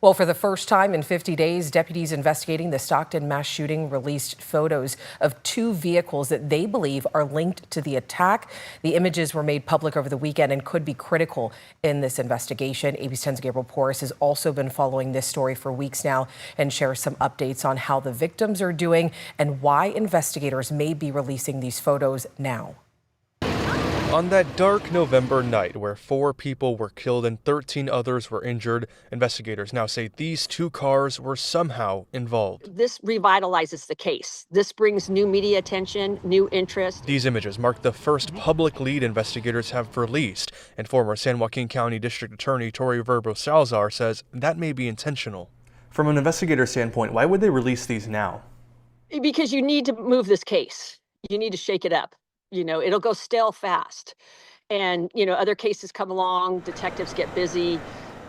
Well, for the first time in 50 days, deputies investigating the Stockton mass shooting released photos of two vehicles that they believe are linked to the attack. The images were made public over the weekend and could be critical in this investigation. ABC 10's Gabriel Porras has also been following this story for weeks now and shares some updates on how the victims are doing and why investigators may be releasing these photos now. On that dark November night where 4 people were killed and 13 others were injured, investigators now say these 2 cars were somehow involved. This revitalizes the case. This brings new media attention, new interest. These images mark the first public lead investigators have released, and former San Joaquin County District Attorney Tori Verber Salazar says that may be intentional. From an investigator standpoint, why would they release these now? Because you need to move this case. You need to shake it up. It'll go stale fast. And, other cases come along, detectives get busy,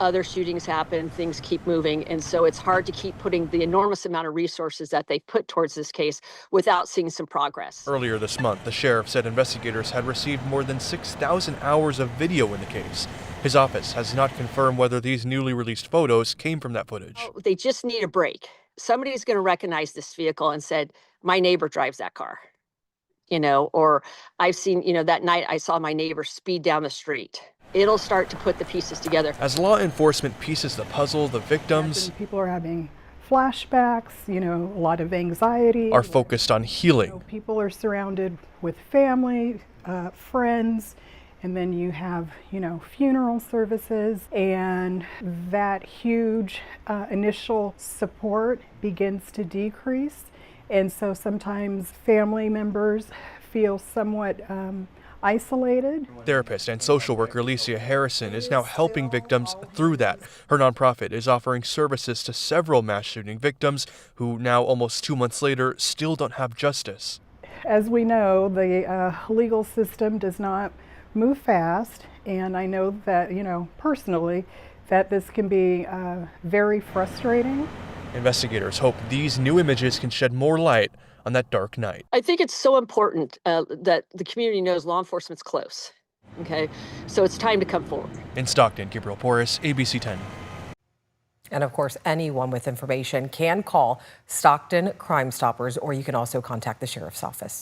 other shootings happen, things keep moving. And so it's hard to keep putting the enormous amount of resources that they put towards this case without seeing some progress. Earlier this month, the sheriff said investigators had received more than 6,000 hours of video in the case. His office has not confirmed whether these newly released photos came from that footage. They just need a break. Somebody's going to recognize this vehicle and said, my neighbor drives that car. Or I've seen, that night I saw my neighbor speed down the street. It'll start to put the pieces together. As law enforcement pieces the puzzle, the victims people are having flashbacks, a lot of anxiety. Are focused on healing. People are surrounded with family, friends, and then you have, funeral services, and that huge initial support begins to decrease. And so sometimes family members feel somewhat isolated. Therapist and social worker Alicia Harrison is now helping victims through that. Her nonprofit is offering services to several mass shooting victims who now, almost 2 months later, still don't have justice. As we know, the legal system does not move fast, and I know that, personally, that this can be very frustrating. Investigators hope these new images can shed more light on that dark night. I think it's so important that the community knows law enforcement's close. Okay, so it's time to come forward. In Stockton, Gabriel Porras, ABC 10. And of course, anyone with information can call Stockton Crime Stoppers, or you can also contact the sheriff's office.